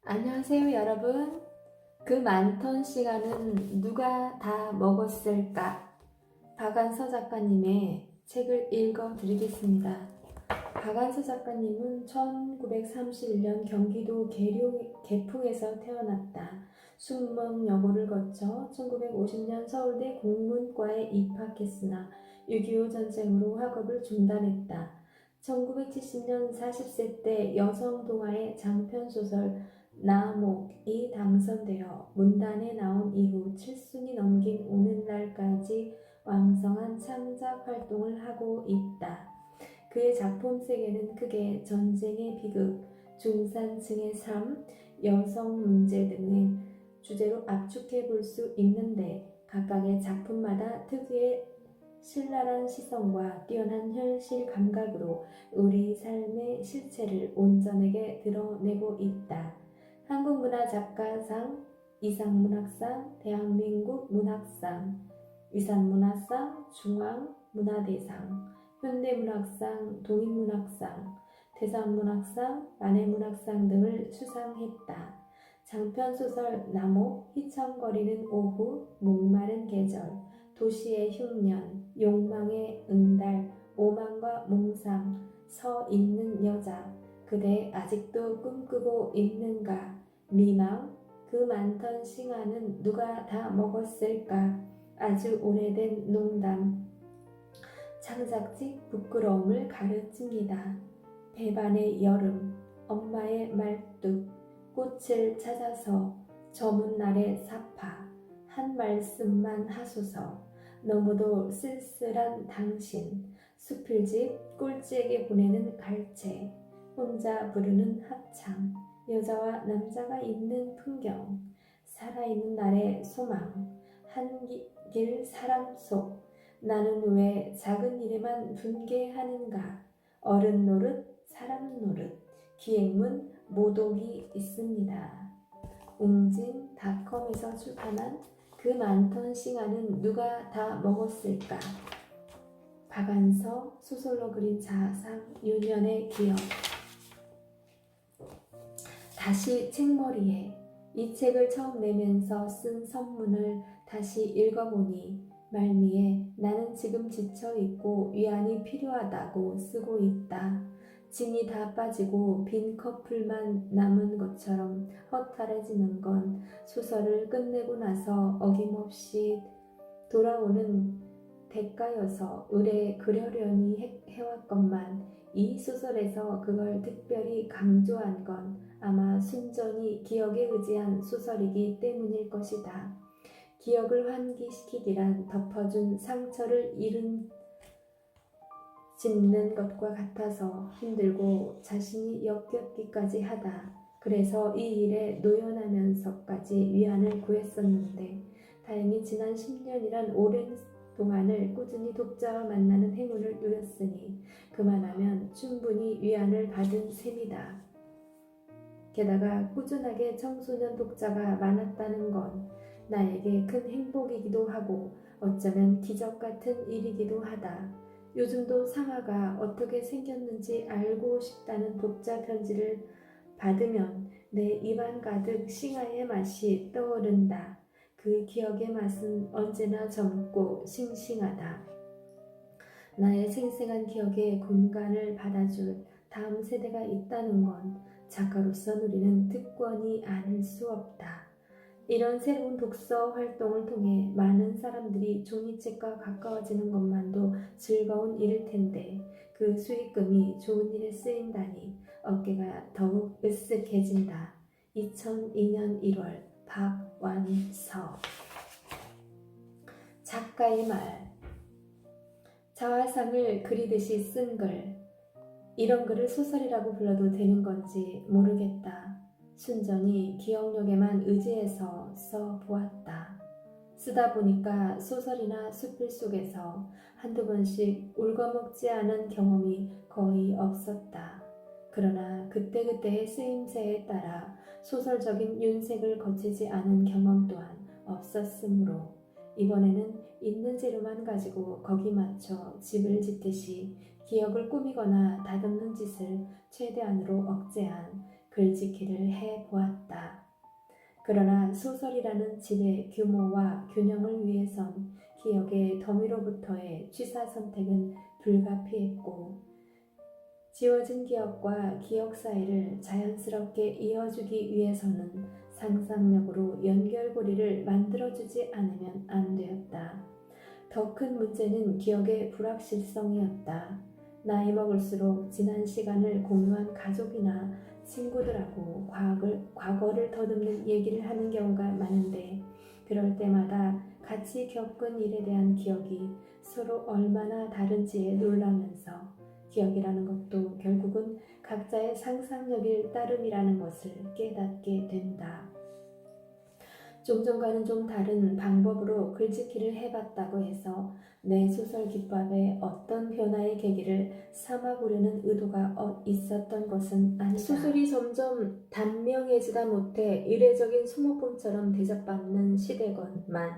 안녕하세요, 여러분. 그 많던 시간은 누가 다 먹었을까? 박안서 작가님의 책을 읽어드리겠습니다. 박안서 작가님은 1931년 경기도 개풍에서 태어났다. 숙명여고를 거쳐 1950년 서울대 국문과에 입학했으나 6.25 전쟁으로 학업을 중단했다. 1970년 40세 때 여성동화의 장편소설 나목이 당선되어 문단에 나온 이후 7순이 넘긴 오늘날까지 왕성한 창작 활동을 하고 있다. 그의 작품 세계는 크게 전쟁의 비극, 중산층의 삶, 여성 문제 등의 주제로 압축해 볼 수 있는데 각각의 작품마다 특유의 신랄한 시선과 뛰어난 현실 감각으로 우리 삶의 실체를 온전하게 드러내고 있다. 한국문화작가상, 이상문학상, 대한민국 문학상, 위산문화상, 중앙문화대상, 현대문학상, 동인문학상, 대산문학상, 만해문학상 등을 수상했다. 장편소설 나목, 휘청거리는 오후, 목마른 계절, 도시의 흉년, 욕망의 응달, 오만과 몽상, 서 있는 여자, 그대 아직도 꿈꾸고 있는가, 미망, 그 많던 싱아는 누가 다 먹었을까, 아주 오래된 농담, 창작직 부끄러움을 가르칩니다. 배반의 여름, 엄마의 말뚝, 꽃을 찾아서 저문 날의 사파, 한 말씀만 하소서, 너무도 쓸쓸한 당신, 수필집 꼴찌에게 보내는 갈채, 혼자 부르는 합창, 여자와 남자가 있는 풍경, 살아있는 날의 소망, 한길 사람 속, 나는 왜 작은 일에만 분개하는가, 어른 노릇, 사람 노릇, 기행문 모독이 있습니다. 웅진닷컴에서 출판한 그 많던 싱아는 누가 다 먹었을까? 박안서 소설로 그린 자상 유년의 기억. 다시 책머리에 이 책을 처음 내면서 쓴 선문을 다시 읽어보니 말미에 나는 지금 지쳐있고 위안이 필요하다고 쓰고 있다. 진이 다 빠지고 빈 커플만 남은 것처럼 허탈해지는 건 소설을 끝내고 나서 어김없이 돌아오는 대가여서 의뢰 그려려니 해왔건만 이 소설에서 그걸 특별히 강조한 건 아마 순전히 기억에 의지한 소설이기 때문일 것이다. 기억을 환기시키기란 덮어준 상처를 짚는 것과 같아서 힘들고 자신이 역겹기까지 하다. 그래서 이 일에 노연하면서까지 위안을 구했었는데 다행히 지난 10년이란 오랜 동안을 꾸준히 독자와 만나는 행운을 누렸으니 그만하면 충분히 위안을 받은 셈이다. 게다가 꾸준하게 청소년 독자가 많았다는 건 나에게 큰 행복이기도 하고 어쩌면 기적 같은 일이기도 하다. 요즘도 상아가 어떻게 생겼는지 알고 싶다는 독자 편지를 받으면 내 입안 가득 싱아의 맛이 떠오른다. 그 기억의 맛은 언제나 젊고 싱싱하다. 나의 생생한 기억에 공간을 받아줄 다음 세대가 있다는 건 작가로서 누리는 특권이 아닐 수 없다. 이런 새로운 독서 활동을 통해 많은 사람들이 종이책과 가까워지는 것만도 즐거운 일일 텐데 그 수익금이 좋은 일에 쓰인다니 어깨가 더욱 으쓱해진다. 2002년 1월 박완서. 작가의 말. 자화상을 그리듯이 쓴 글. 이런 글을 소설이라고 불러도 되는 건지 모르겠다. 순전히 기억력에만 의지해서 써보았다. 쓰다 보니까 소설이나 수필 속에서 한두 번씩 울거먹지 않은 경험이 거의 없었다. 그러나 그때그때의 쓰임새에 따라 소설적인 윤색을 거치지 않은 경험 또한 없었으므로 이번에는 있는 재료만 가지고 거기 맞춰 집을 짓듯이 기억을 꾸미거나 다듬는 짓을 최대한으로 억제한 글짓기를 해보았다. 그러나 소설이라는 질의 규모와 균형을 위해선 기억의 더미로부터의 취사 선택은 불가피했고, 지워진 기억과 기억 사이를 자연스럽게 이어주기 위해서는 상상력으로 연결고리를 만들어주지 않으면 안 되었다. 더 큰 문제는 기억의 불확실성이었다. 나이 먹을수록 지난 시간을 공유한 가족이나 친구들하고 과거를 더듬는 얘기를 하는 경우가 많은데, 그럴 때마다 같이 겪은 일에 대한 기억이 서로 얼마나 다른지에 놀라면서 기억이라는 것도 결국은 각자의 상상력일 따름이라는 것을 깨닫게 된다. 좀 전과는 좀 다른 방법으로 글짓기를 해봤다고 해서 내 소설 기법에 어떤 변화의 계기를 삼아보려는 의도가 있었던 것은 아니다. 소설이 점점 단명해지다 못해 이례적인 소모품처럼 대접받는 시대건만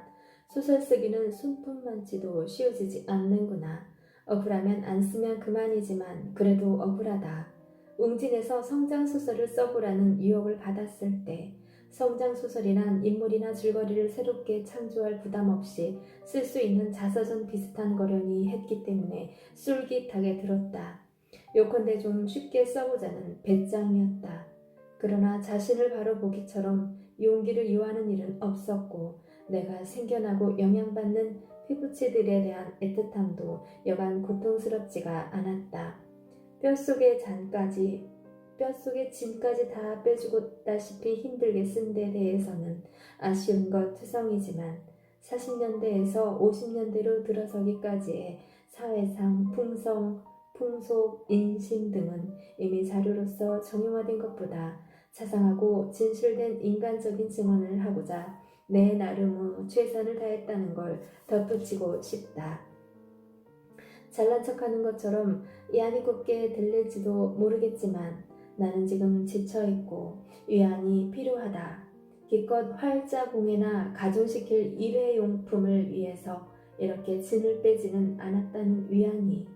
소설 쓰기는 손품만치도 쉬워지지 않는구나. 억울하면 안 쓰면 그만이지만 그래도 억울하다. 웅진에서 성장소설을 써보라는 유혹을 받았을 때 성장소설이란 인물이나 줄거리를 새롭게 창조할 부담 없이 쓸 수 있는 자서전 비슷한 거려니 했기 때문에 쏠깃하게 들었다. 요컨대 좀 쉽게 써보자는 배짱이었다. 그러나 자신을 바로 보기처럼 용기를 요하는 일은 없었고, 내가 생겨나고 영향받는 피부치들에 대한 애틋함도 여간 고통스럽지가 않았다. 뼛속의 짐까지 다 빼주고다시피 힘들게 쓴 데 대해서는 아쉬운 것 투성이지만 40년대에서 50년대로 들어서기까지의 사회상 풍성, 풍속, 인심 등은 이미 자료로서 정형화된 것보다 자상하고 진실된 인간적인 증언을 하고자 내 나름의 최선을 다했다는 걸 덧붙이고 싶다. 잘난 척하는 것처럼 이안이 곱게 들릴지도 모르겠지만 나는 지금 지쳐있고 위안이 필요하다. 기껏 활자봉해나 가중시킬 일회용품을 위해서 이렇게 진을 빼지는 않았다는 위안이.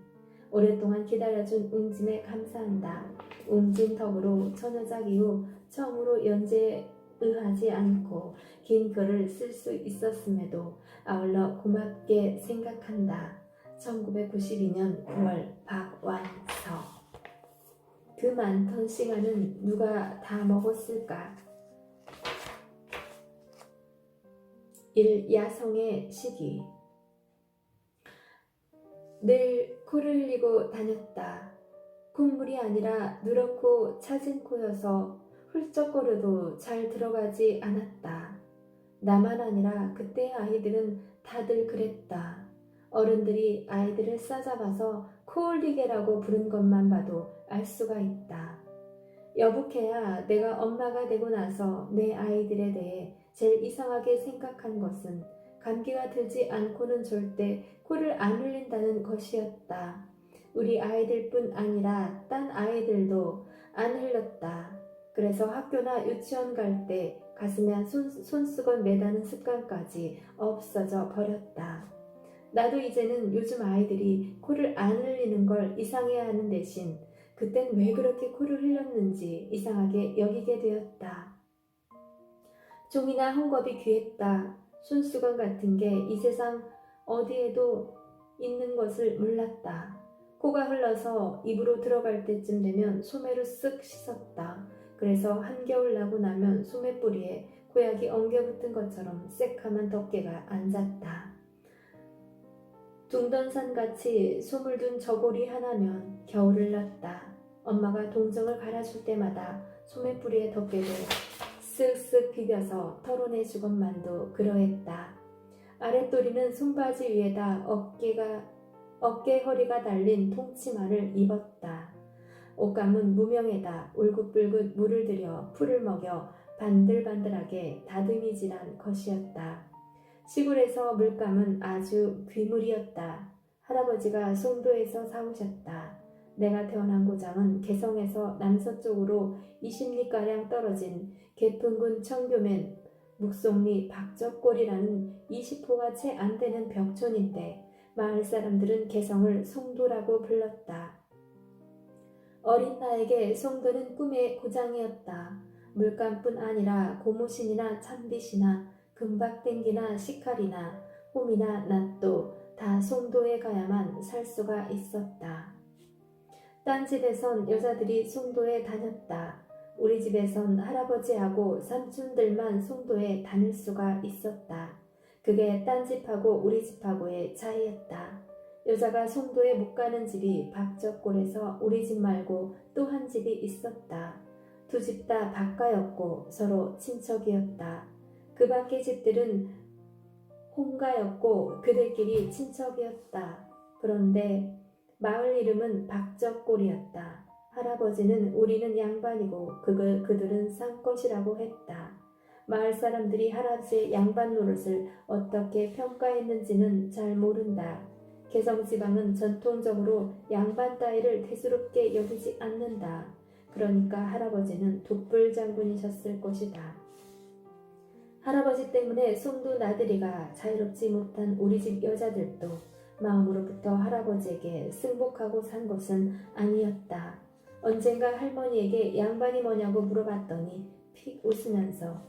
오랫동안 기다려준 웅진에 감사한다. 웅진 덕으로 처녀작 이후 처음으로 연재에 의하지 않고 긴 글을 쓸 수 있었음에도 아울러 고맙게 생각한다. 1992년 9월 박완서. 그 많던 시간은 누가 다 먹었을까? 1. 야성의 시기. 늘 코를 흘리고 다녔다. 콧물이 아니라 누렇고 차진 코여서 훌쩍거려도 잘 들어가지 않았다. 나만 아니라 그때의 아이들은 다들 그랬다. 어른들이 아이들을 싸잡아서 코올리게라고 부른 것만 봐도 알 수가 있다. 여북해야 내가 엄마가 되고 나서 내 아이들에 대해 제일 이상하게 생각한 것은 감기가 들지 않고는 절대 코를 안 흘린다는 것이었다. 우리 아이들뿐 아니라 딴 아이들도 안 흘렸다. 그래서 학교나 유치원 갈 때 가슴에 손수건 매다는 습관까지 없어져 버렸다. 나도 이제는 요즘 아이들이 코를 안 흘리는 걸 이상해하는 대신 그땐 왜 그렇게 코를 흘렸는지 이상하게 여기게 되었다. 종이나 헝겊이 귀했다. 손수건 같은 게 이 세상 어디에도 있는 것을 몰랐다. 코가 흘러서 입으로 들어갈 때쯤 되면 소매로 쓱 씻었다. 그래서 한겨울 나고 나면 소매뿌리에 고약이 엉겨붙은 것처럼 새카만 덮개가 앉았다. 둥던산같이 소물든 저고리 하나면 겨울을 났다. 엄마가 동정을 갈아줄 때마다 소매뿌리에 덮개를 쓱쓱 비벼서 털어내주건 만도 그러했다. 아랫도리는 손바지 위에다 어깨 허리가 달린 통치마를 입었다. 옷감은 무명에다 울긋불긋 물을 들여 풀을 먹여 반들반들하게 다듬이질한 것이었다. 시골에서 물감은 아주 귀물이었다. 할아버지가 송도에서 사오셨다. 내가 태어난 고장은 개성에서 남서쪽으로 20리가량 떨어진 개풍군 청교면 묵송리 박적골이라는 20호가 채 안 되는 벽촌인데 마을 사람들은 개성을 송도라고 불렀다. 어린 나에게 송도는 꿈의 고장이었다. 물감뿐 아니라 고무신이나 참빗이나 금박댕기나 식칼이나 홈이나 낫도 다 송도에 가야만 살 수가 있었다. 딴 집에선 여자들이 송도에 다녔다. 우리 집에선 할아버지하고 삼촌들만 송도에 다닐 수가 있었다. 그게 딴 집하고 우리 집하고의 차이였다. 여자가 송도에 못 가는 집이 박적골에서 우리 집 말고 또 한 집이 있었다. 두 집 다 박가였고 서로 친척이었다. 그 밖의 집들은 홍가였고 그들끼리 친척이었다. 그런데 마을 이름은 박적골이었다. 할아버지는 우리는 양반이고 그들은 쌍것이라고 했다. 마을 사람들이 할아버지의 양반 노릇을 어떻게 평가했는지는 잘 모른다. 개성지방은 전통적으로 양반 따위를 대수롭게 여기지 않는다. 그러니까 할아버지는 독불 장군이셨을 것이다. 할아버지 때문에 송도 나들이가 자유롭지 못한 우리 집 여자들도 마음으로부터 할아버지에게 승복하고 산 것은 아니었다. 언젠가 할머니에게 양반이 뭐냐고 물어봤더니 픽 웃으면서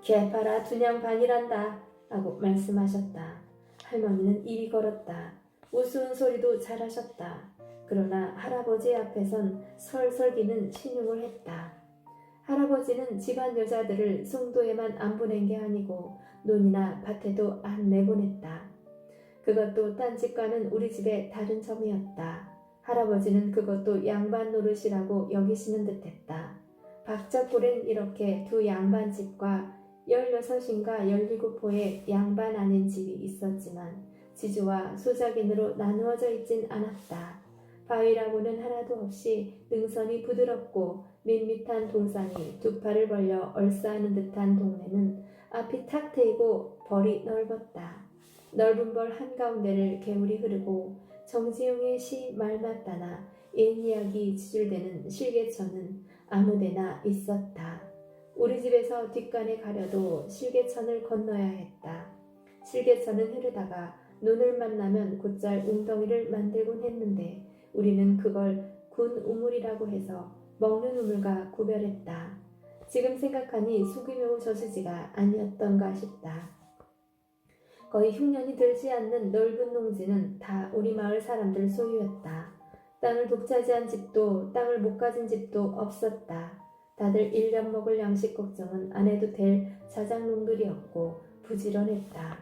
개파라 두냥 반이란다 하고 말씀하셨다. 할머니는 입이 걸었다. 우스운 소리도 잘하셨다. 그러나 할아버지 앞에선 설설기는 신용을 했다. 할아버지는 집안 여자들을 송도에만 안 보낸 게 아니고 논이나 밭에도 안 내보냈다. 그것도 딴 집과는 우리 집의 다른 점이었다. 할아버지는 그것도 양반 노릇이라고 여기시는 듯했다. 박적골엔 이렇게 두 양반 집과 16인가 17호의 양반 아닌 집이 있었지만 지주와 소작인으로 나누어져 있진 않았다. 바위라고는 하나도 없이 능선이 부드럽고 밋밋한 동산이 두 팔을 벌려 얼싸하는 듯한 동네는 앞이 탁 트이고 벌이 넓었다. 넓은 벌 한가운데를 개울이 흐르고 정지용의 시 말맞다나 옛 이야기 지줄대는 실개천은 아무데나 있었다. 우리 집에서 뒷간에 가려도 실개천을 건너야 했다. 실개천은 흐르다가 눈을 만나면 곧잘 웅덩이를 만들곤 했는데 우리는 그걸 군 우물이라고 해서 먹는 우물과 구별했다. 지금 생각하니 소규모 저수지가 아니었던가 싶다. 거의 흉년이 들지 않는 넓은 농지는 다 우리 마을 사람들 소유였다. 땅을 독차지한 집도 땅을 못 가진 집도 없었다. 다들 1년 먹을 양식 걱정은 안 해도 될 자장농들이었고 부지런했다.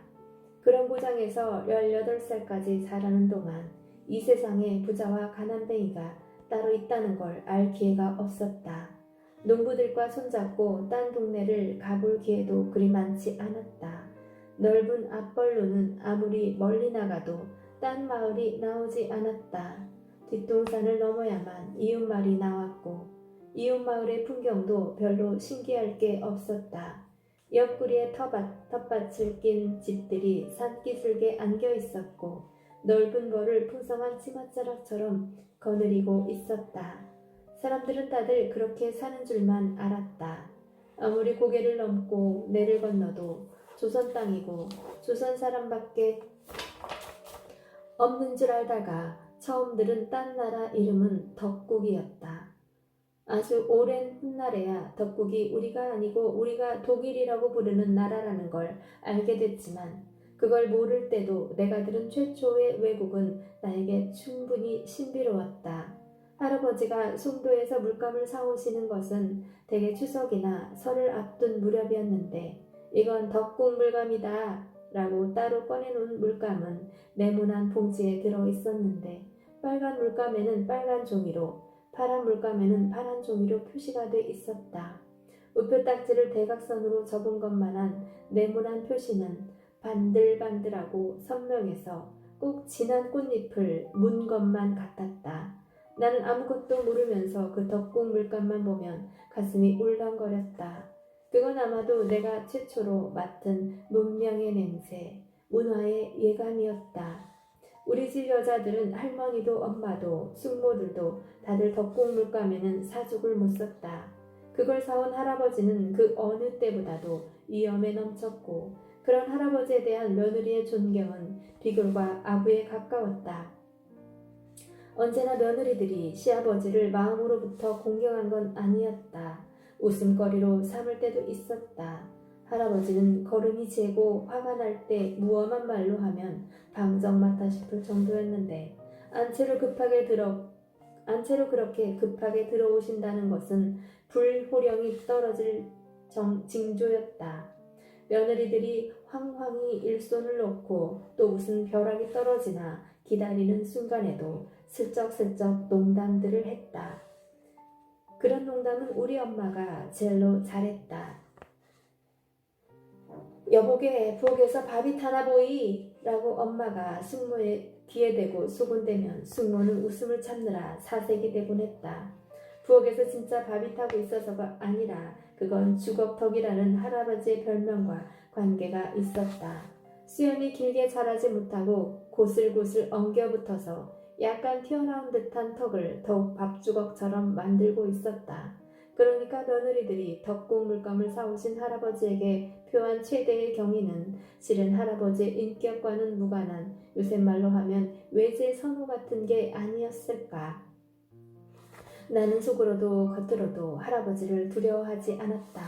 그런 고장에서 18살까지 자라는 동안 이 세상에 부자와 가난뱅이가 따로 있다는 걸 알 기회가 없었다. 농부들과 손잡고 딴 동네를 가볼 기회도 그리 많지 않았다. 넓은 앞벌로는 아무리 멀리 나가도 딴 마을이 나오지 않았다. 뒷동산을 넘어야만 이웃마을이 나왔고 이웃마을의 풍경도 별로 신기할 게 없었다. 옆구리에 텃밭을 낀 집들이 산기슭에 안겨 있었고 넓은 벌을 풍성한 치맛자락처럼 거느리고 있었다. 사람들은 다들 그렇게 사는 줄만 알았다. 아무리 고개를 넘고 내를 건너도 조선 땅이고 조선 사람밖에 없는 줄 알다가 처음 들은 딴 나라 이름은 덕국이었다. 아주 오랜 훗날에야 덕국이 우리가 아니고 우리가 독일이라고 부르는 나라라는 걸 알게 됐지만 그걸 모를 때도 내가 들은 최초의 외국은 나에게 충분히 신비로웠다. 할아버지가 송도에서 물감을 사오시는 것은 대개 추석이나 설을 앞둔 무렵이었는데 이건 덕국 물감이다 라고 따로 꺼내놓은 물감은 네모난 봉지에 들어있었는데 빨간 물감에는 빨간 종이로 파란 물감에는 파란 종이로 표시가 돼 있었다. 우표 딱지를 대각선으로 접은 것만한 네모난 표시는 반들반들하고 선명해서 꼭 진한 꽃잎을 문 것만 같았다. 나는 아무것도 모르면서 그 덕국 물감만 보면 가슴이 울렁거렸다. 그건 아마도 내가 최초로 맡은 문명의 냄새, 문화의 예감이었다. 우리 집 여자들은 할머니도 엄마도 숙모들도 다들 덕국 물감에는 사죽을 못 썼다. 그걸 사온 할아버지는 그 어느 때보다도 위엄에 넘쳤고 그런 할아버지에 대한 며느리의 존경은 비굴과 아부에 가까웠다. 언제나 며느리들이 시아버지를 마음으로부터 공경한 건 아니었다. 웃음거리로 삼을 때도 있었다. 할아버지는 걸음이 재고 화가 날 때 무엄한 말로 하면 방정맞다 싶을 정도였는데 안채로 그렇게 급하게 들어오신다는 것은 불호령이 떨어질 징조였다. 며느리들이 황황히 일손을 놓고 또 무슨 벼락이 떨어지나 기다리는 순간에도 슬쩍슬쩍 농담들을 했다. 그런 농담은 우리 엄마가 제일로 잘했다. 여보게 부엌에서 밥이 타나 보이? 라고 엄마가 숙모의 귀에 대고 수군대면 숙모는 웃음을 참느라 사색이 되곤 했다. 부엌에서 진짜 밥이 타고 있어서가 아니라 그건 주걱턱이라는 할아버지의 별명과 관계가 있었다. 수염이 길게 자라지 못하고 고슬고슬 엉겨붙어서 약간 튀어나온 듯한 턱을 더욱 밥주걱처럼 만들고 있었다. 그러니까 며느리들이 덕국 물감을 사오신 할아버지에게 표한 최대의 경의는 실은 할아버지의 인격과는 무관한 요새 말로 하면 외제 선호 같은 게 아니었을까. 나는 속으로도 겉으로도 할아버지를 두려워하지 않았다.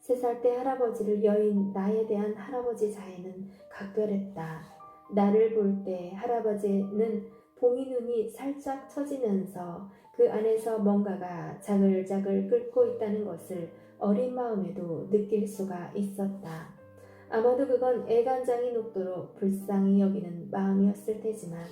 3살 때 할아버지를 여인 나에 대한 할아버지 자애는 각별했다. 나를 볼 때 할아버지는 봉이 눈이 살짝 처지면서 그 안에서 뭔가가 자글자글 끓고 있다는 것을 어린 마음에도 느낄 수가 있었다. 아마도 그건 애간장이 녹도록 불쌍히 여기는 마음이었을 테지만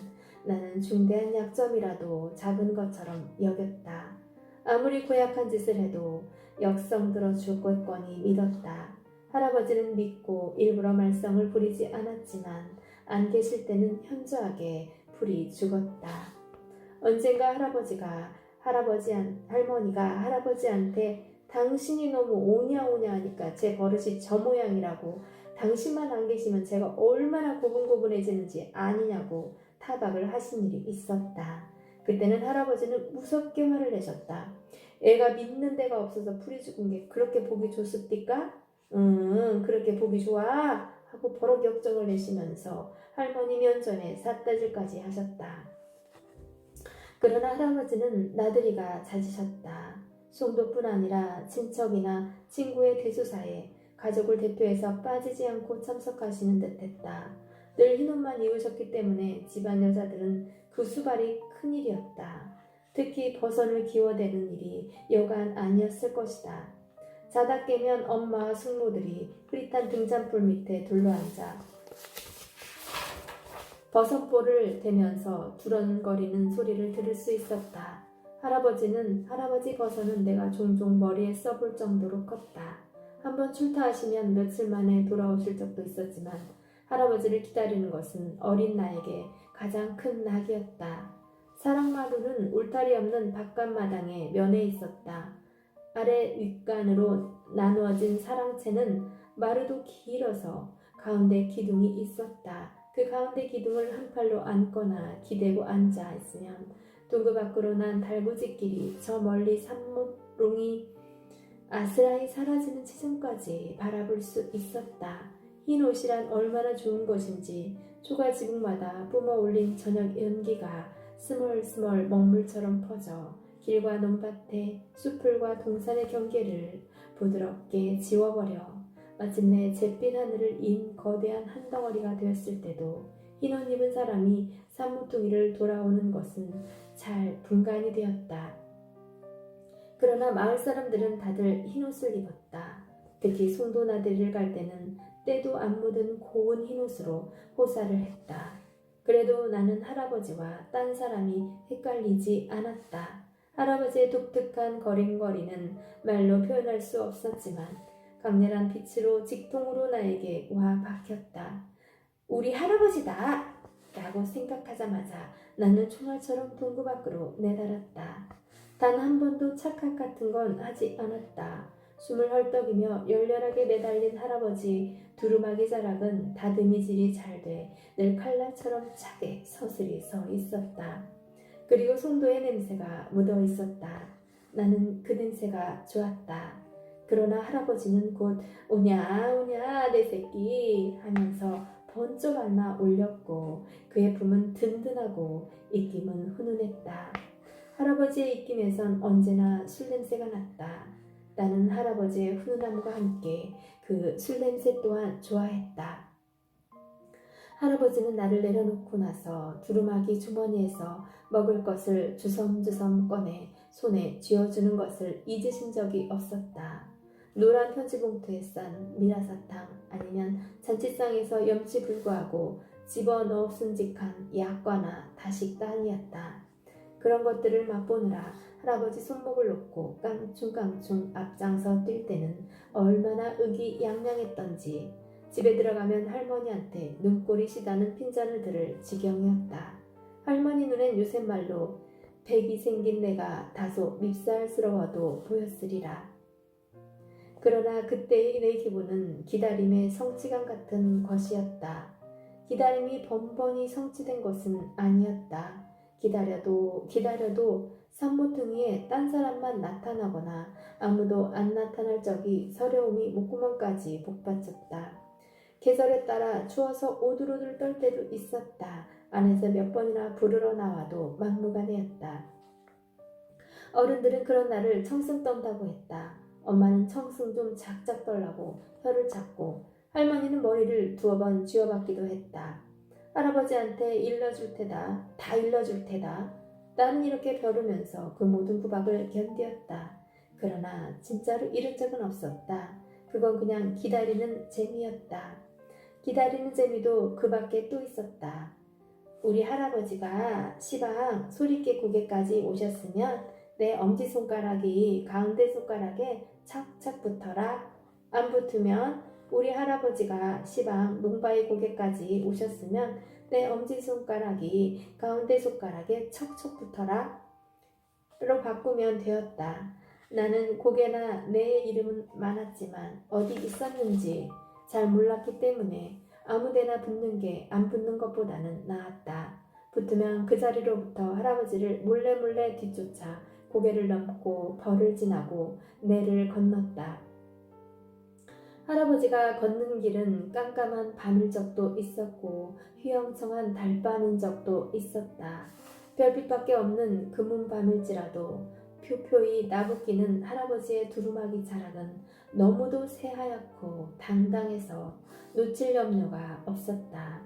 나는 중대한 약점이라도 작은 것처럼 여겼다. 아무리 고약한 짓을 해도 역성 들어 죽겠거니 믿었다. 할아버지는 믿고 일부러 말썽을 부리지 않았지만 안 계실 때는 현저하게 불이 죽었다. 언젠가 할머니가 할아버지한테 당신이 너무 오냐오냐 하니까 제 버릇이 저 모양이라고 당신만 안 계시면 제가 얼마나 고분고분해지는지 아니냐고 타박을 하신 일이 있었다. 그때는 할아버지는 무섭게 화를 내셨다. 애가 믿는 데가 없어서 풀이 죽은 게 그렇게 보기 좋습니까? 그렇게 보기 좋아 하고 버럭 역정을 내시면서 할머니 면전에 삿다질까지 하셨다. 그러나 할아버지는 나들이가 잦으셨다. 송도뿐 아니라 친척이나 친구의 대소사에 가족을 대표해서 빠지지 않고 참석하시는 듯했다. 늘 흰옷만 입으셨기 때문에 집안 여자들은 그 수발이 큰일이었다. 특히 버선을 기워대는 일이 여간 아니었을 것이다. 자다 깨면 엄마와 숙모들이 흐릿한 등잔불 밑에 둘러앉아 버섯볼을 대면서 두런거리는 소리를 들을 수 있었다. 할아버지 버섯은 내가 종종 머리에 써볼 정도로 컸다. 한번 출타하시면 며칠 만에 돌아오실 적도 있었지만 할아버지를 기다리는 것은 어린 나에게 가장 큰 낙이었다. 사랑마루는 울타리 없는 바깥마당에 면해 있었다. 아래 윗간으로 나누어진 사랑채는 마루도 길어서 가운데 기둥이 있었다. 그 가운데 기둥을 한 팔로 안거나 기대고 앉아 있으면 동그 밖으로 난 달구지길이 저 멀리 산목롱이 아스라이 사라지는 지점까지 바라볼 수 있었다. 흰 옷이란 얼마나 좋은 것인지 초가지붕마다 뿜어올린 저녁 연기가 스멀스멀 먹물처럼 퍼져 길과 논밭에 숲풀과 동산의 경계를 부드럽게 지워버려 마침내 잿빛 하늘을 인 거대한 한 덩어리가 되었을 때도 흰옷 입은 사람이 산모퉁이를 돌아오는 것은 잘 분간이 되었다. 그러나 마을 사람들은 다들 흰옷을 입었다. 특히 송도 나들이를 갈 때는 때도 안 묻은 고운 흰옷으로 호사를 했다. 그래도 나는 할아버지와 딴 사람이 헷갈리지 않았다. 할아버지의 독특한 거림거리는 말로 표현할 수 없었지만 강렬한 빛으로 직통으로 나에게 와 박혔다. 우리 할아버지다! 라고 생각하자마자 나는 총알처럼 동구 밖으로 내달았다. 단 한 번도 착각 같은 건 하지 않았다. 숨을 헐떡이며 열렬하게 매달린 할아버지 두루마기 자락은 다듬이질이 잘 돼 늘 칼날처럼 차게 서슬이 서 있었다. 그리고 송도의 냄새가 묻어 있었다. 나는 그 냄새가 좋았다. 그러나 할아버지는 곧 오냐 내 새끼 하면서 번쩍 안나 올렸고 그의 품은 든든하고 입김은 훈훈했다. 할아버지의 입김에선 언제나 술 냄새가 났다. 나는 할아버지의 훈훈함과 함께 그 술 냄새 또한 좋아했다. 할아버지는 나를 내려놓고 나서 두루마기 주머니에서 먹을 것을 주섬주섬 꺼내 손에 쥐어주는 것을 잊으신 적이 없었다. 노란 편지봉투에 싼 미라사탕 아니면 잔치상에서 염치불구하고 집어넣었음직한 약과나 다식도 아니었다. 그런 것들을 맛보느라 할아버지 손목을 놓고 깡충깡충 앞장서 뛸 때는 얼마나 의기양양했던지 집에 들어가면 할머니한테 눈꼬리 시다는 핀잔을 들을 지경이었다. 할머니 눈엔 요새 말로 백이 생긴 내가 다소 밉살스러워도 보였으리라. 그러나 그때의 내 기분은 기다림의 성취감 같은 것이었다. 기다림이 번번이 성취된 것은 아니었다. 기다려도 산모퉁이에 딴 사람만 나타나거나 아무도 안 나타날 적이 서려움이 목구멍까지 복받쳤다. 계절에 따라 추워서 오들오들 떨 때도 있었다. 안에서 몇 번이나 부르러 나와도 막무가내였다. 어른들은 그런 날을 청승 떤다고 했다. 엄마는 청승 좀 작작 떨라고 혀를 찾고 할머니는 머리를 두어 번 쥐어박기도 했다. 할아버지한테 일러줄 테다. 다 일러줄 테다. 나는 이렇게 벼르면서 그 모든 구박을 견디었다. 그러나 진짜로 이런 적은 없었다. 그건 그냥 기다리는 재미였다. 기다리는 재미도 그 밖에 또 있었다. 우리 할아버지가 시방 소리깨 고개까지 오셨으면 내 엄지손가락이 가운데 손가락에 착착 붙어라. 안 붙으면 우리 할아버지가 시방 농바위 고개까지 오셨으면 내 엄지손가락이 가운데 손가락에 척척 붙어라. 로 바꾸면 되었다. 나는 고개나 내 이름은 많았지만 어디 있었는지 잘 몰랐기 때문에 아무데나 붙는 게 안 붙는 것보다는 나았다. 붙으면 그 자리로부터 할아버지를 몰래 뒤쫓아 고개를 넘고 벌을 지나고 내를 건넜다. 할아버지가 걷는 길은 깜깜한 밤일 적도 있었고 휘영청한 달밤인 적도 있었다. 별빛밖에 없는 금은 밤일지라도 표표히 나부끼는 할아버지의 두루마기 자락은 너무도 새하얗고 당당해서 놓칠 염려가 없었다.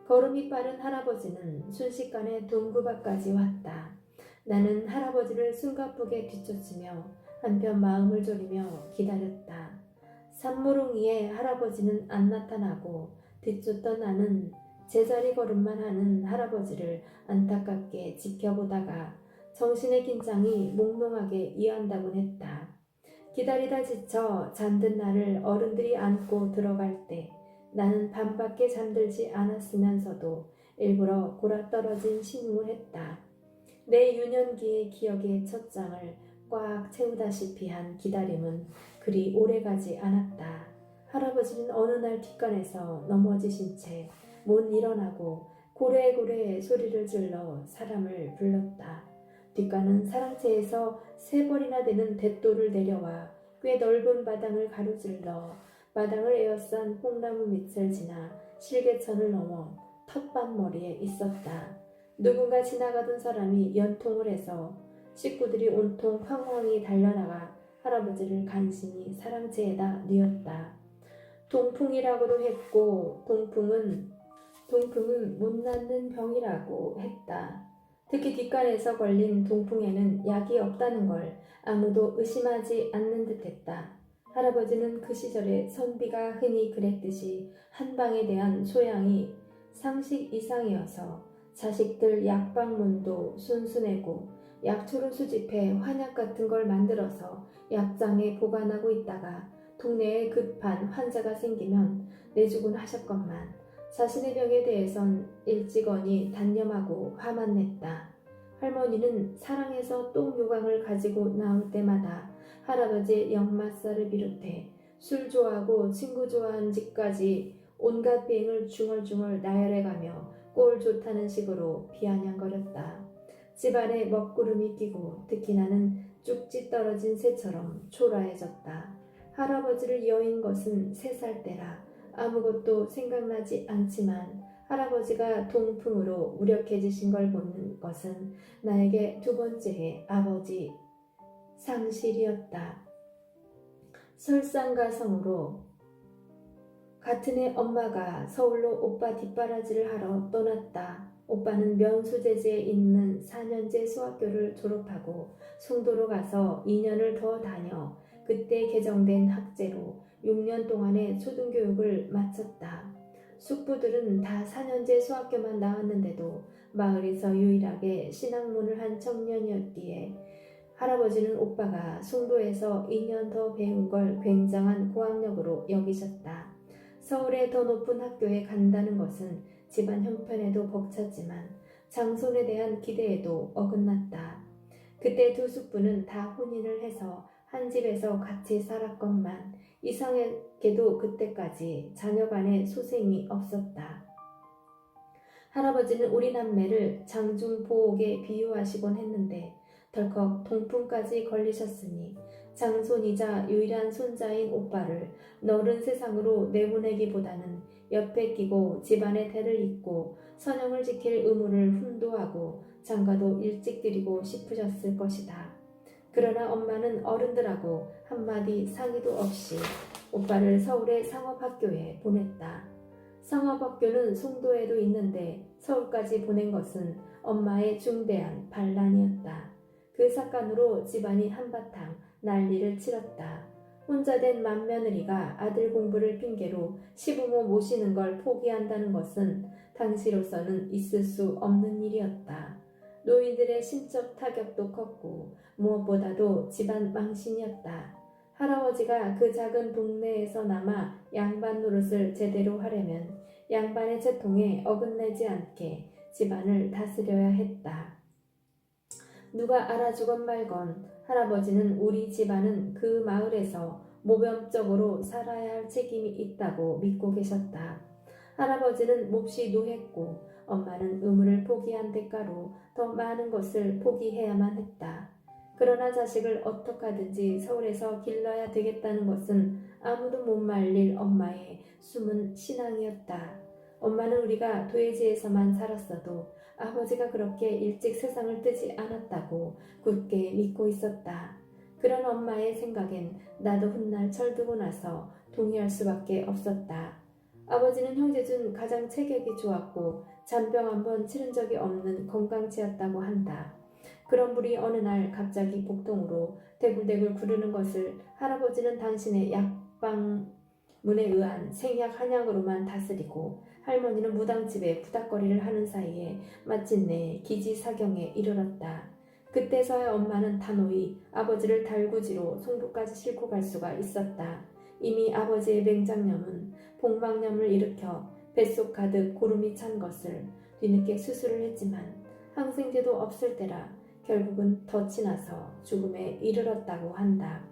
걸음이 빠른 할아버지는 순식간에 동구밭까지 왔다. 나는 할아버지를 숨가쁘게 뒤쫓으며 한편 마음을 졸이며 기다렸다. 산모롱이에 할아버지는 안 나타나고 뒤쫓던 나는 제자리 걸음만 하는 할아버지를 안타깝게 지켜보다가 정신의 긴장이 몽롱하게 이어한다곤 했다. 기다리다 지쳐 잠든 나를 어른들이 안고 들어갈 때 나는 밤밖에 잠들지 않았으면서도 일부러 골아떨어진 신음을 했다. 내 유년기의 기억의 첫 장을 꽉 채우다시피 한 기다림은 그리 오래가지 않았다. 할아버지는 어느 날 뒷간에서 넘어지신 채 못 일어나고 고래고래 소리를 질러 사람을 불렀다. 뒷간은 사랑채에서 3벌이나 되는 대돌을 내려와 꽤 넓은 마당을 가로질러 마당을 에워싼 뽕나무 밑을 지나 실개천을 넘어 텃밭머리에 있었다. 누군가 지나가던 사람이 연통을 해서 식구들이 온통 황황히 달려나가 할아버지를 간신히 사랑채에다 뉘었다. 동풍이라고도 했고 동풍은 못 낫는 병이라고 했다. 특히 뒷간에서 걸린 동풍에는 약이 없다는 걸 아무도 의심하지 않는 듯했다. 할아버지는 그 시절에 선비가 흔히 그랬듯이 한방에 대한 소양이 상식 이상이어서 자식들 약방문도 순순해고 약초를 수집해 환약 같은 걸 만들어서 약장에 보관하고 있다가 동네에 급한 환자가 생기면 내주곤 하셨건만 자신의 병에 대해선 일찍언이 단념하고 화만 냈다. 할머니는 사랑해서 똥요강을 가지고 나올 때마다 할아버지의 역마살을 비롯해 술 좋아하고 친구 좋아하는 집까지 온갖 비행을 중얼중얼 나열해가며 꼴 좋다는 식으로 비아냥거렸다. 집안에 먹구름이 끼고 특히 나는 쭉지 떨어진 새처럼 초라해졌다. 할아버지를 여인 것은 3살 때라 아무것도 생각나지 않지만 할아버지가 동풍으로 무력해지신 걸 보는 것은 나에게 두 번째의 아버지 상실이었다. 설상가성으로 같은 해 엄마가 서울로 오빠 뒷바라지를 하러 떠났다. 오빠는 면수제지에 있는 4년제 수학교를 졸업하고 송도로 가서 2년을 더 다녀 그때 개정된 학제로 6년 동안의 초등교육을 마쳤다. 숙부들은 다 4년제 수학교만 나왔는데도 마을에서 유일하게 신학문을 한 청년이었기에 할아버지는 오빠가 송도에서 2년 더 배운 걸 굉장한 고학력으로 여기셨다. 서울의 더 높은 학교에 간다는 것은 집안 형편에도 벅찼지만 장손에 대한 기대에도 어긋났다. 그때 두 숙부는 다 혼인을 해서 한 집에서 같이 살았건만 이상하게도 그때까지 자녀 간에 소생이 없었다. 할아버지는 우리 남매를 장중보옥에 비유하시곤 했는데 덜컥 동풍까지 걸리셨으니 장손이자 유일한 손자인 오빠를 너른 세상으로 내보내기보다는 옆에 끼고 집안의 대를 잇고 선영을 지킬 의무를 훈도하고 장가도 일찍 드리고 싶으셨을 것이다. 그러나 엄마는 어른들하고 한마디 상의도 없이 오빠를 서울의 상업학교에 보냈다. 상업학교는 송도에도 있는데 서울까지 보낸 것은 엄마의 중대한 반란이었다. 그 사건으로 집안이 한바탕 난리를 치렀다. 혼자 된 맏며느리가 아들 공부를 핑계로 시부모 모시는 걸 포기한다는 것은 당시로서는 있을 수 없는 일이었다. 노인들의 심적 타격도 컸고 무엇보다도 집안 망신이었다. 할아버지가 그 작은 동네에서나마 양반 노릇을 제대로 하려면 양반의 채통에 어긋내지 않게 집안을 다스려야 했다. 누가 알아주건 말건 할아버지는 우리 집안은 그 마을에서 모범적으로 살아야 할 책임이 있다고 믿고 계셨다. 할아버지는 몹시 노했고 엄마는 의무를 포기한 대가로 더 많은 것을 포기해야만 했다. 그러나 자식을 어떡하든지 서울에서 길러야 되겠다는 것은 아무도 못 말릴 엄마의 숨은 신앙이었다. 엄마는 우리가 도예지에서만 살았어도 아버지가 그렇게 일찍 세상을 뜨지 않았다고 굳게 믿고 있었다. 그런 엄마의 생각엔 나도 훗날 철들고 나서 동의할 수밖에 없었다. 아버지는 형제중 가장 체격이 좋았고 잔병 한 번 치른 적이 없는 건강체였다고 한다. 그런 분이 어느 날 갑자기 복통으로 대굴대굴 구르는 것을 할아버지는 당신의 약방문에 의한 생약 한약으로만 다스리고 할머니는 무당집에 부닥거리를 하는 사이에 마침내 기지사경에 이르렀다. 그때서야 엄마는 단호히 아버지를 달구지로 송도까지 싣고 갈 수가 있었다. 이미 아버지의 맹장염은 복막염을 일으켜 뱃속 가득 고름이 찬 것을 뒤늦게 수술을 했지만 항생제도 없을 때라 결국은 덫이 나서 죽음에 이르렀다고 한다.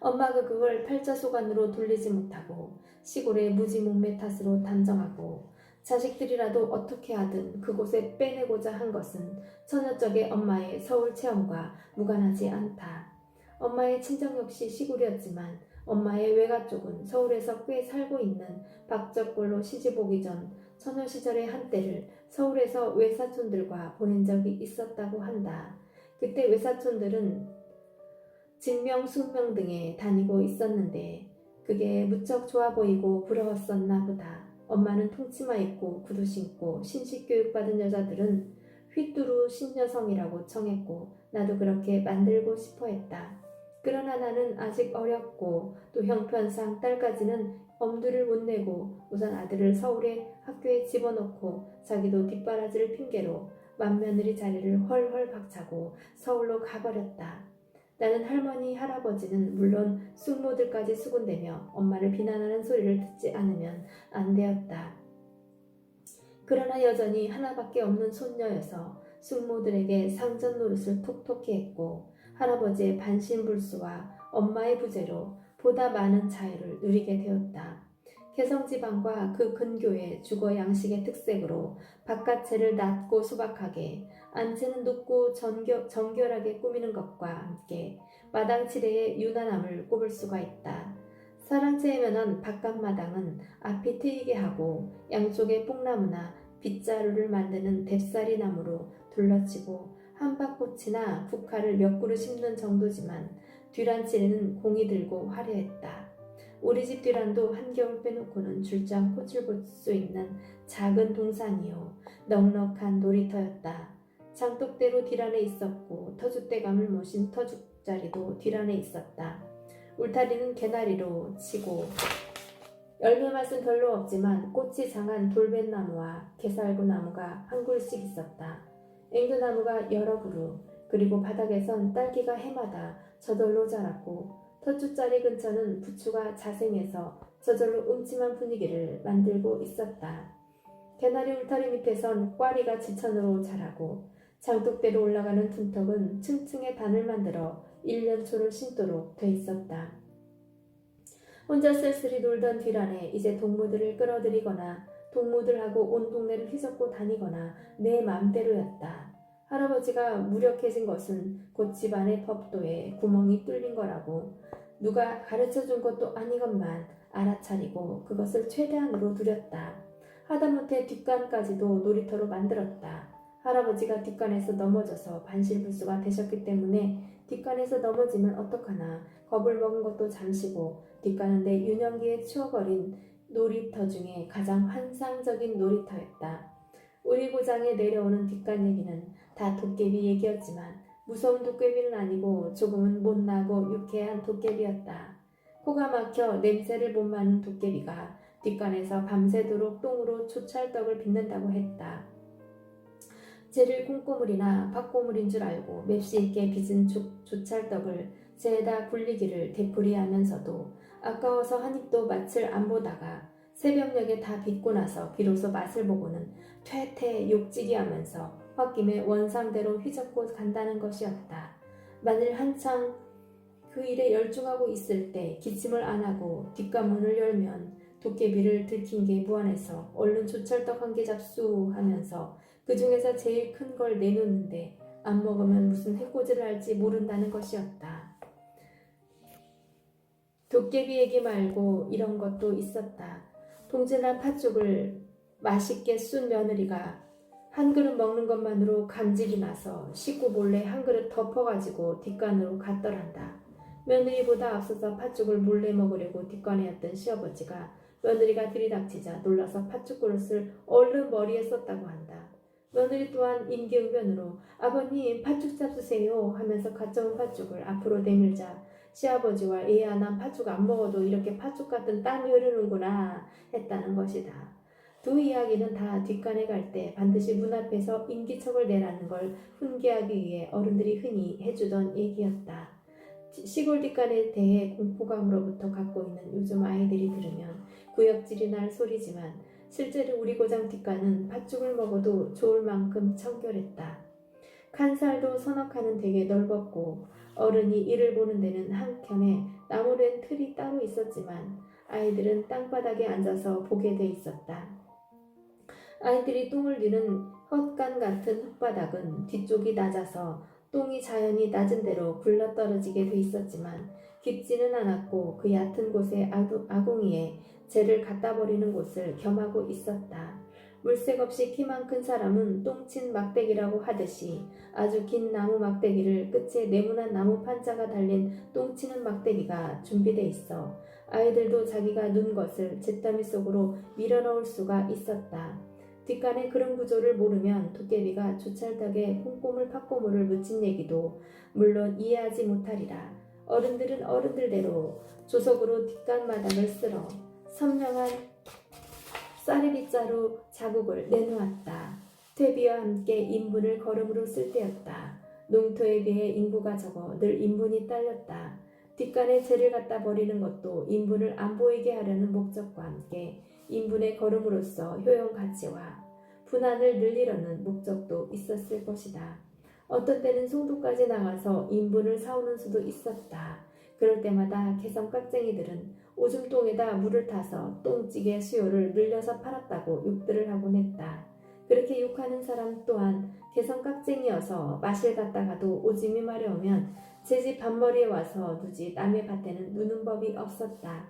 엄마가 그걸 팔자소관으로 돌리지 못하고 시골의 무지몽매 탓으로 단정하고 자식들이라도 어떻게 하든 그곳에 빼내고자 한 것은 처녀적의 엄마의 서울 체험과 무관하지 않다. 엄마의 친정 역시 시골이었지만 엄마의 외가 쪽은 서울에서 꽤 살고 있는 박적골로 시집 오기 전 처녀 시절의 한때를 서울에서 외사촌들과 보낸 적이 있었다고 한다. 그때 외사촌들은 직명, 숙명 등에 다니고 있었는데 그게 무척 좋아 보이고 부러웠었나 보다. 엄마는 통치마 입고 구두 신고 신식 교육받은 여자들은 휘뚜루 신여성이라고 청했고 나도 그렇게 만들고 싶어 했다. 그러나 나는 아직 어렸고 또 형편상 딸까지는 엄두를 못 내고 우선 아들을 서울의 학교에 집어넣고 자기도 뒷바라지를 핑계로 맏며느리 자리를 헐헐 박차고 서울로 가버렸다. 나는 할머니, 할아버지는 물론 숙모들까지 수군대며 엄마를 비난하는 소리를 듣지 않으면 안 되었다. 그러나 여전히 하나밖에 없는 손녀여서 숙모들에게 상전 노릇을 톡톡히 했고 할아버지의 반신불수와 엄마의 부재로 보다 많은 자유를 누리게 되었다. 개성지방과 그 근교의 주거 양식의 특색으로 바깥채를 낮고 소박하게 안채는 높고 정결하게 꾸미는 것과 함께 마당 칠해의 유난함을 꼽을 수가 있다. 사랑채에 면한 바깥마당은 앞이 트이게 하고 양쪽에 뽕나무나 빗자루를 만드는 뎁사리 나무로 둘러치고 한박꽃이나 국화를 몇 그루 심는 정도지만 뒤란치에는 공이 들고 화려했다. 우리 집 뒤란도 한겨울 빼놓고는 줄장 꽃을 볼 수 있는 작은 동산이요. 넉넉한 놀이터였다. 장독대로 뒤란에 있었고 터줏대감을 모신 터줏자리도 뒤란에 있었다. 울타리는 개나리로 치고 열매 맛은 별로 없지만 꽃이 장한 돌뱃나무와 개살구나무가 한 그루씩 있었다. 앵두나무가 여러 그루, 그리고 바닥에선 딸기가 해마다 저절로 자랐고 터줏자리 근처는 부추가 자생해서 저절로 음침한 분위기를 만들고 있었다. 개나리 울타리 밑에선 꽈리가 지천으로 자라고 장독대로 올라가는 둔턱은 층층의 단을 만들어 일년초를 심도록 돼 있었다. 혼자 쓸쓸히 놀던 뒤란에 이제 동무들을 끌어들이거나 동무들하고 온 동네를 휘젓고 다니거나 내 맘대로였다. 할아버지가 무력해진 것은 곧 집안의 법도에 구멍이 뚫린 거라고 누가 가르쳐준 것도 아니건만 알아차리고 그것을 최대한으로 누렸다. 하다못해 뒷간까지도 놀이터로 만들었다. 할아버지가 뒷간에서 넘어져서 반실불수가 되셨기 때문에 뒷간에서 넘어지면 어떡하나 겁을 먹은 것도 잠시고 뒷간은 내 유년기에 추억어린 놀이터 중에 가장 환상적인 놀이터였다. 우리 고장에 내려오는 뒷간 얘기는 다 도깨비 얘기였지만 무서운 도깨비는 아니고 조금은 못나고 유쾌한 도깨비였다. 코가 막혀 냄새를 못 맡는 도깨비가 뒷간에서 밤새도록 똥으로 초찰떡을 빚는다고 했다. 쟤를 콩고물이나 팥고물인 줄 알고 맵시 있게 빚은 조찰떡을 재에다 굴리기를 되풀이하면서도 아까워서 한 입도 맛을 안 보다가 새벽녘에 다 빚고 나서 비로소 맛을 보고는 퇴퇴 욕지기 하면서 홧김에 원상대로 휘젓고 간다는 것이었다. 만일 한창 그 일에 열중하고 있을 때 기침을 안 하고 뒷간문을 열면 도깨비를 들킨 게 무안해서 얼른 조찰떡 한 개 잡수 하면서 그 중에서 제일 큰 걸 내놓는데 안 먹으면 무슨 해코지를 할지 모른다는 것이었다. 도깨비 얘기 말고 이런 것도 있었다. 동진한 팥죽을 맛있게 쏜 며느리가 한 그릇 먹는 것만으로 감질이 나서 식구 몰래 한 그릇 덮어가지고 뒷간으로 갔더란다. 며느리보다 앞서서 팥죽을 몰래 먹으려고 뒷간에 왔던 시아버지가 며느리가 들이닥치자 놀라서 팥죽 그릇을 얼른 머리에 썼다고 한다. 며느리 또한 임기응변으로 아버님 팥죽 잡수세요 하면서 가져온 팥죽을 앞으로 내밀자 시아버지와 애야 난 팥죽 안 먹어도 이렇게 팥죽 같은 땀이 흐르는구나 했다는 것이다. 두 이야기는 다 뒷간에 갈 때 반드시 문 앞에서 인기척을 내라는 걸 훈계하기 위해 어른들이 흔히 해주던 얘기였다. 시골 뒷간에 대해 공포감으로부터 갖고 있는 요즘 아이들이 들으면 구역질이 날 소리지만 실제로 우리 고장 뒷간은 팥죽을 먹어도 좋을 만큼 청결했다. 칸살도 서너 칸은 되게 넓었고 어른이 이를 보는 데는 한켠에 나무랜 틀이 따로 있었지만 아이들은 땅바닥에 앉아서 보게 돼 있었다. 아이들이 똥을 뒤는 헛간 같은 흙바닥은 뒤쪽이 낮아서 똥이 자연히 낮은 대로 굴러떨어지게 돼 있었지만 깊지는 않았고 그 얕은 곳에 아궁이에 재를 갖다 버리는 곳을 겸하고 있었다. 물색 없이 키만 큰 사람은 똥친 막대기라고 하듯이 아주 긴 나무 막대기를 끝에 네모난 나무 판자가 달린 똥치는 막대기가 준비돼 있어 아이들도 자기가 눈 것을 잿더미 속으로 밀어넣을 수가 있었다. 뒷간의 그런 구조를 모르면 도깨비가 조찰떡에 콩고물 팥고물을 묻힌 얘기도 물론 이해하지 못하리라. 어른들은 어른들대로 조석으로 뒷간 마당을 쓸어 선명한 쌀이빗자루 자국을 내놓았다. 퇴비와 함께 인분을 거름으로 쓸 때였다. 농토에 비해 인구가 적어 늘 인분이 딸렸다. 뒷간에 재를 갖다 버리는 것도 인분을 안 보이게 하려는 목적과 함께 인분의 걸음으로써 효용 가치와 분한을 늘리려는 목적도 있었을 것이다. 어떤 때는 송도까지 나가서 인분을 사오는 수도 있었다. 그럴 때마다 개성 깍쟁이들은 오줌똥에다 물을 타서 똥찌개 수요를 늘려서 팔았다고 욕들을 하곤 했다. 그렇게 욕하는 사람 또한 개성 깍쟁이여서 마실 갔다가도 오줌이 마려우면 제 집 밭머리에 와서 누지 남의 밭에는 누는 법이 없었다.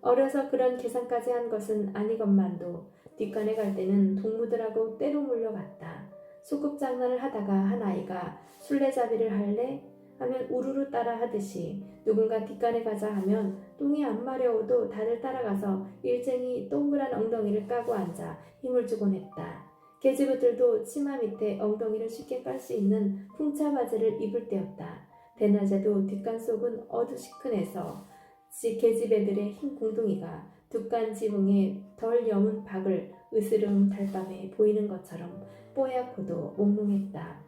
어려서 그런 계산까지 한 것은 아니건만도 뒷간에 갈 때는 동무들하고 때로 몰려갔다. 소꿉장난을 하다가 한 아이가 술래잡이를 할래? 하면 우르르 따라 하듯이 누군가 뒷간에 가자 하면 똥이 안 마려워도 다들 따라가서 일쟁이 동그란 엉덩이를 까고 앉아 힘을 주곤 했다. 계집애들도 치마 밑에 엉덩이를 쉽게 깔 수 있는 풍차 바지를 입을 때였다. 대낮에도 뒷간 속은 어두시큰해서 계집애들의 흰 공둥이가 뒷간 지붕에 덜 여문 박을 으스름 달밤에 보이는 것처럼 뽀얗고도 몽롱했다.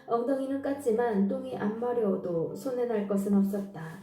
엉덩이는 깠지만 똥이 안 마려워도 손에 날 것은 없었다.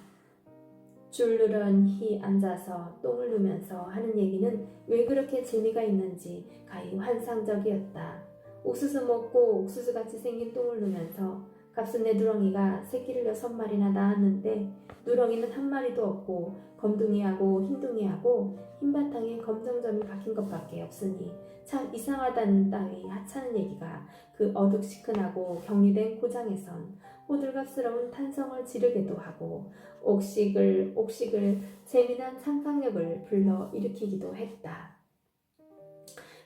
줄르런히 앉아서 똥을 누면서 하는 얘기는 왜 그렇게 재미가 있는지 가히 환상적이었다. 옥수수 먹고 옥수수같이 생긴 똥을 누면서 값은 내 누렁이가 새끼를 6마리나 낳았는데 누렁이는 한 마리도 없고 검둥이하고 흰둥이하고 흰바탕에 검정점이 박힌 것밖에 없으니 참 이상하다는 따위 하찮은 얘기가 그 어둑시큰하고 격리된 고장에선 호들갑스러운 탄성을 지르기도 하고 옥식을 재미난 상상력을 불러 일으키기도 했다.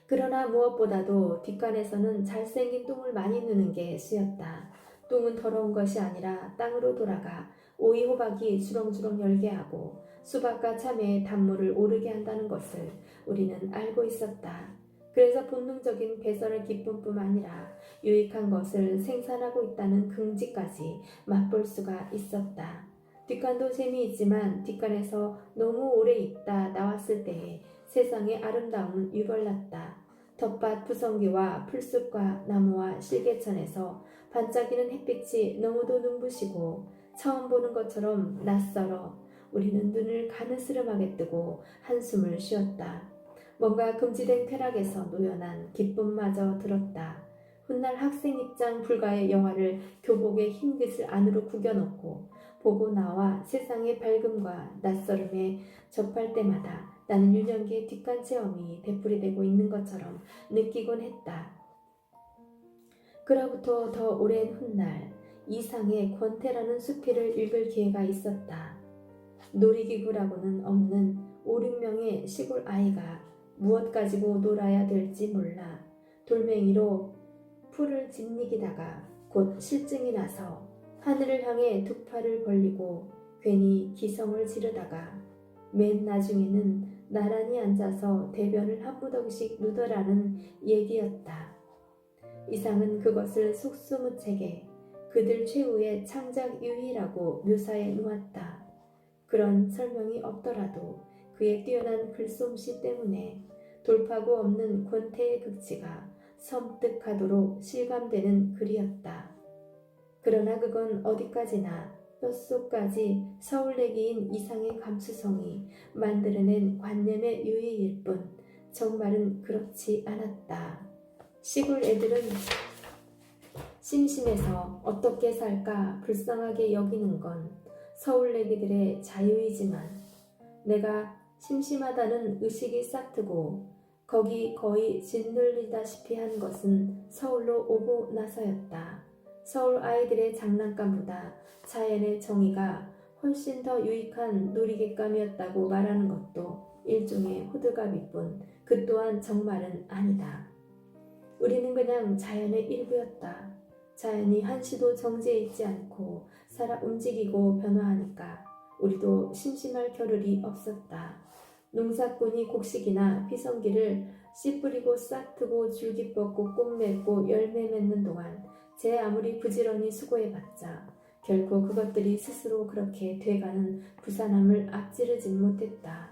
그러나 무엇보다도 뒷간에서는 잘생긴 똥을 많이 누는 게 수였다. 똥은 더러운 것이 아니라 땅으로 돌아가 오이 호박이 주렁주렁 열게 하고 수박과 참외의 단물을 오르게 한다는 것을 우리는 알고 있었다. 그래서 본능적인 배설의 기쁨뿐 아니라 유익한 것을 생산하고 있다는 긍지까지 맛볼 수가 있었다. 뒷간도 재미있지만 뒷간에서 너무 오래 있다 나왔을 때에 세상의 아름다움은 유별났다. 텃밭 부성기와 풀숲과 나무와 실개천에서 반짝이는 햇빛이 너무도 눈부시고 처음 보는 것처럼 낯설어 우리는 눈을 가느스름하게 뜨고 한숨을 쉬었다. 뭔가 금지된 쾌락에서 노연한 기쁨마저 들었다. 훗날 학생 입장 불가의 영화를 교복의 흰 깃을 안으로 구겨놓고 보고 나와 세상의 밝음과 낯설음에 접할 때마다 나는 유년기의 뒷간 체험이 되풀이되고 있는 것처럼 느끼곤 했다. 그로부터 더 오랜 훗날 이상의 권태라는 수필을 읽을 기회가 있었다. 놀이기구라고는 없는 5, 6명의 시골 아이가 무엇 가지고 놀아야 될지 몰라 돌멩이로 풀을 짓이기다가 곧 실증이 나서 하늘을 향해 두 팔을 벌리고 괜히 기성을 지르다가 맨 나중에는 나란히 앉아서 대변을 한 무더기씩 누더라는 얘기였다. 이상은 그것을 속수무책에 그들 최후의 창작 유희라고 묘사해 놓았다. 그런 설명이 없더라도 그의 뛰어난 글솜씨 때문에 돌파구 없는 권태의 극치가 섬뜩하도록 실감되는 글이었다. 그러나 그건 어디까지나 뼛속까지 서울내기인 이상의 감수성이 만들어낸 관념의 유희일 뿐 정말은 그렇지 않았다. 시골 애들은 심심해서 어떻게 살까 불쌍하게 여기는 건 서울내기들의 자유이지만 내가 심심하다는 의식이 싹트고 거기 거의 짓눌리다시피 한 것은 서울로 오고 나서였다. 서울 아이들의 장난감보다 자연의 정의가 훨씬 더 유익한 놀이객감이었다고 말하는 것도 일종의 호들갑일 뿐 그 또한 정말은 아니다. 우리는 그냥 자연의 일부였다. 자연이 한시도 정지해 있지 않고 살아 움직이고 변화하니까 우리도 심심할 겨를이 없었다. 농사꾼이 곡식이나 피성기를 씨 뿌리고 싹 트고 줄기 뻗고 꽃 맺고 열매 맺는 동안 제 아무리 부지런히 수고해봤자 결코 그것들이 스스로 그렇게 돼가는 부산함을 앞지르진 못했다.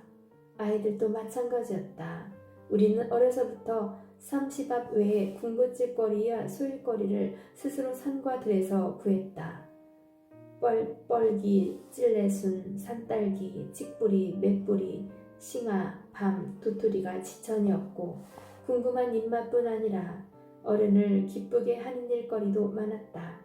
아이들도 마찬가지였다. 우리는 어려서부터 30앞 외에 군것질거리야 소일거리를 스스로 산과 들에서 구했다. 뻘기, 찔레순, 산딸기, 찍뿌리, 맷뿌리, 싱아, 밤, 도토리가 지천이었고 궁금한 입맛뿐 아니라 어른을 기쁘게 하는 일거리도 많았다.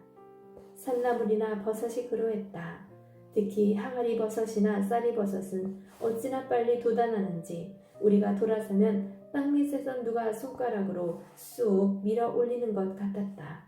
산나물이나 버섯이 그러했다. 특히 항아리 버섯이나 쌀이 버섯은 어찌나 빨리 돋아나는지 우리가 돌아서면 땅밑에서 누가 손가락으로 쑥 밀어 올리는 것 같았다.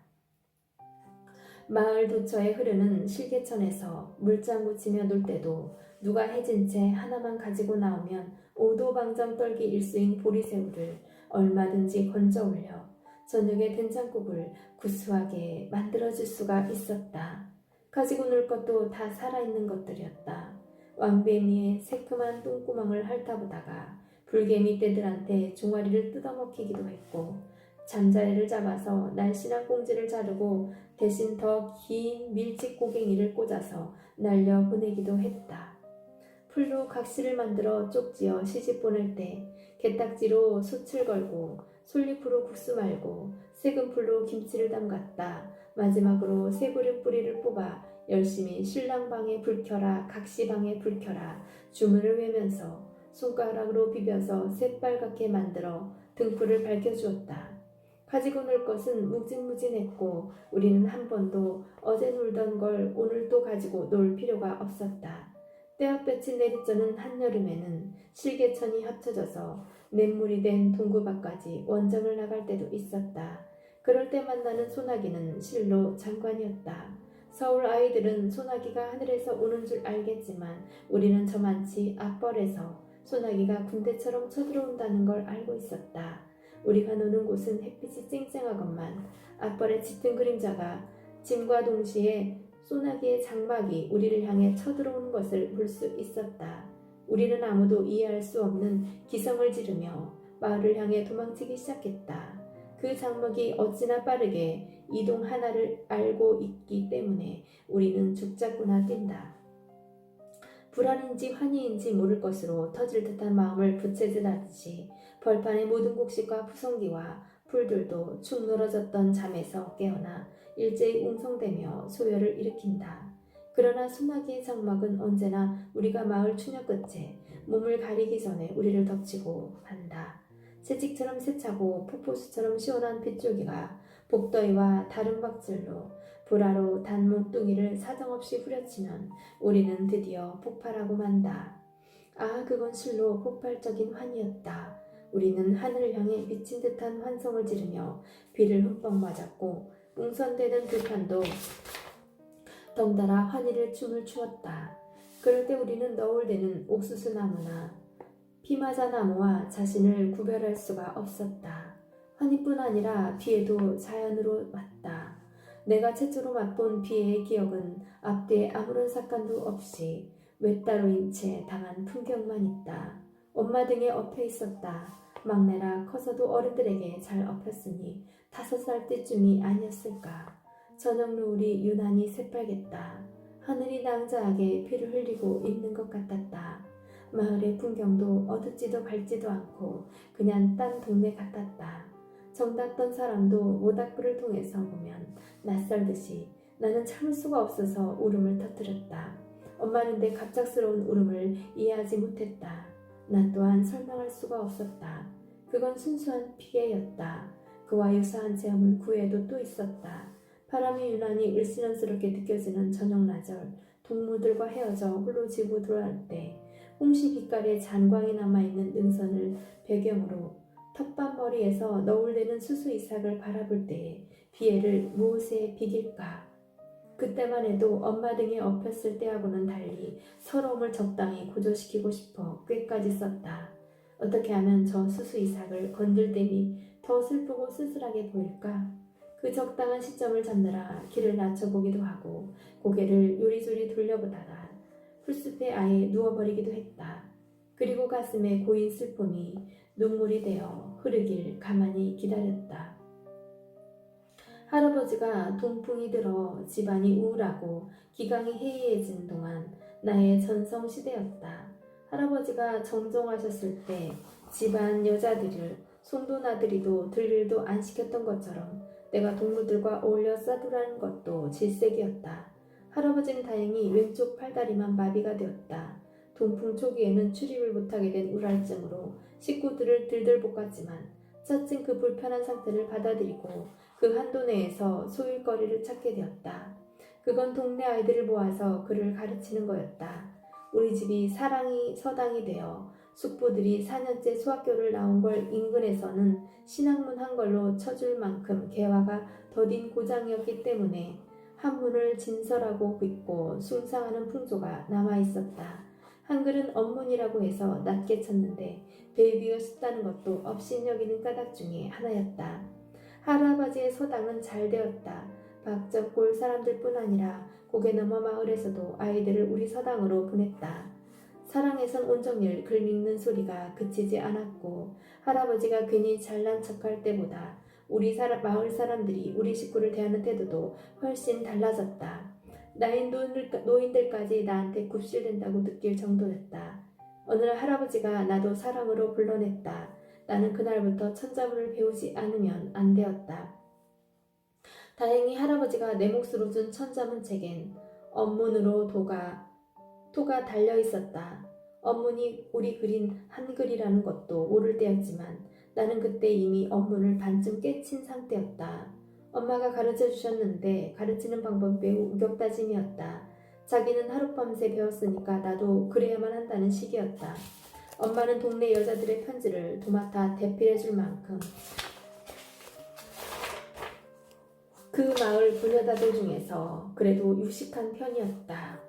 마을 도처에 흐르는 실개천에서 물장구 치며 놀 때도 누가 해진 채 하나만 가지고 나오면 오도방정 떨기 일수인 보리새우를 얼마든지 건져 올려 저녁에 된장국을 구수하게 만들어줄 수가 있었다. 가지고 놀 것도 다 살아있는 것들이었다. 왕뱀이의 새큼한 똥구멍을 핥아보다가 불개미 떼들한테 종아리를 뜯어먹히기도 했고, 잠자리를 잡아서 날씬한 꽁지를 자르고 대신 더 긴 밀짚고갱이를 꽂아서 날려보내기도 했다. 풀로 각시를 만들어 쪽지어 시집 보낼 때 게딱지로 솥을 걸고 솔잎으로 국수 말고 새금 풀로 김치를 담갔다. 마지막으로 새부른 뿌리를 뽑아 열심히 신랑방에 불 켜라 각시방에 불 켜라 주문을 외면서 손가락으로 비벼서 새빨갛게 만들어 등불을 밝혀주었다. 가지고 놀 것은 무진무진했고 우리는 한 번도 어제 놀던 걸 오늘 또 가지고 놀 필요가 없었다. 떼약볕이 내리쬐는 한여름에는 실개천이 합쳐져서 냇물이 된 동구밭까지 원정을 나갈 때도 있었다. 그럴 때 만나는 소나기는 실로 장관이었다. 서울 아이들은 소나기가 하늘에서 오는 줄 알겠지만 우리는 저만치 앞벌에서 소나기가 군대처럼 쳐들어온다는 걸 알고 있었다. 우리가 노는 곳은 햇빛이 쨍쨍하건만 앞벌의 짙은 그림자가 짐과 동시에 소나기의 장막이 우리를 향해 쳐들어오는 것을 볼 수 있었다. 우리는 아무도 이해할 수 없는 기성을 지르며 마을을 향해 도망치기 시작했다. 그 장막이 어찌나 빠르게 이동 하나를 알고 있기 때문에 우리는 죽자꾸나 뛴다. 불안인지 환희인지 모를 것으로 터질 듯한 마음을 부채질하듯이 벌판의 모든 곡식과 푸성기와 풀들도 축 늘어졌던 잠에서 깨어나 일제히 웅성대며 소열을 일으킨다. 그러나 소나기의 장막은 언제나 우리가 마을 추녀 끝에 몸을 가리기 전에 우리를 덮치고 간다. 채찍처럼 세차고 폭포수처럼 시원한 빗줄기가 복더위와 다른 박질로 보라로 단 몸뚱이를 사정없이 후려치면 우리는 드디어 폭발하고 만다. 아, 그건 실로 폭발적인 환희였다. 우리는 하늘을 향해 미친 듯한 환성을 지르며 비를 흠뻑 맞았고 웅선대는 들판도 덩달아 환희를 춤을 추었다. 그럴 때 우리는 너울대는 옥수수나무나 피마자나무와 자신을 구별할 수가 없었다. 환희뿐 아니라 비에도 자연으로 왔다. 내가 최초로 맛본 비의 기억은 앞뒤에 아무런 삭간도 없이 외따로인 채 당한 풍경만 있다. 엄마 등에 엎여 있었다. 막내라 커서도 어른들에게 잘 엎였으니 5살 때쯤이 아니었을까. 저녁 노을이 유난히 새빨겠다. 하늘이 낭자하게 피를 흘리고 있는 것 같았다. 마을의 풍경도 어둡지도 밝지도 않고 그냥 딴 동네 같았다. 정답던 사람도 모닥불을 통해서 보면 낯설듯이 나는 참을 수가 없어서 울음을 터뜨렸다. 엄마는 내 갑작스러운 울음을 이해하지 못했다. 나 또한 설명할 수가 없었다. 그건 순수한 피해였다. 그와 유사한 체험은 그 후에도 또 있었다. 바람이 유난히 을씨년스럽게 느껴지는 저녁나절 동무들과 헤어져 홀로 집으로 돌아올 때 홍시 빛깔의 잔광이 남아있는 능선을 배경으로 텃밭머리에서 너울대는 수수 이삭을 바라볼 때에 비애를 무엇에 비길까? 그때만 해도 엄마 등에 엎였을 때하고는 달리 서러움을 적당히 고조시키고 싶어 꾀까지 썼다. 어떻게 하면 저 수수 이삭을 건들 때니 더 슬프고 쓸쓸하게 보일까? 그 적당한 시점을 잡느라 길을 낮춰보기도 하고 고개를 요리조리 돌려보다가 풀숲에 아예 누워버리기도 했다. 그리고 가슴에 고인 슬픔이 눈물이 되어 흐르길 가만히 기다렸다. 할아버지가 동풍이 들어 집안이 우울하고 기강이 해이해진 동안 나의 전성시대였다. 할아버지가 정정하셨을 때 집안 여자들을 송도나들이도 들일도 안 시켰던 것처럼 내가 동물들과 어울려 싸돌아는 것도 질색이었다. 할아버지는 다행히 왼쪽 팔다리만 마비가 되었다. 동풍 초기에는 출입을 못하게 된 우랄증으로 식구들을 들들 볶았지만 차츰 그 불편한 상태를 받아들이고 그 한도 내에서 소일거리를 찾게 되었다. 그건 동네 아이들을 모아서 그를 가르치는 거였다. 우리 집이 사랑이 서당이 되어 숙부들이 4년째 수학교를 나온 걸 인근에서는 신학문 한 걸로 쳐줄 만큼 개화가 더딘 고장이었기 때문에 한문을 진설하고 믿고 숭상하는 풍조가 남아있었다. 한글은 언문이라고 해서 낮게 쳤는데 배우기가 쉽다는 것도 업신여기는 까닭 중에 하나였다. 할아버지의 서당은 잘 되었다. 박적골 사람들뿐 아니라 고개 너머 마을에서도 아이들을 우리 서당으로 보냈다. 사랑에선 온정일 글 읽는 소리가 그치지 않았고 할아버지가 괜히 잘난 척할 때보다 마을 사람들이 우리 식구를 대하는 태도도 훨씬 달라졌다. 나인 노인들까지 나한테 굽실댄다고 느낄 정도였다. 어느 날 할아버지가 나도 사랑으로 불러냈다. 나는 그날부터 천자문을 배우지 않으면 안 되었다. 다행히 할아버지가 내 몫으로 준 천자문 책엔 언문으로 토가 달려 있었다. 언문이 우리 그린 한글이라는 것도 모를 때였지만 나는 그때 이미 언문을 반쯤 깨친 상태였다. 엄마가 가르쳐 주셨는데 가르치는 방법 매우 우격다짐이었다. 자기는 하룻밤새 배웠으니까 나도 그래야만 한다는 식이었다. 엄마는 동네 여자들의 편지를 도맡아 대필해줄 만큼 그 마을 부녀다들 중에서 그래도 유식한 편이었다.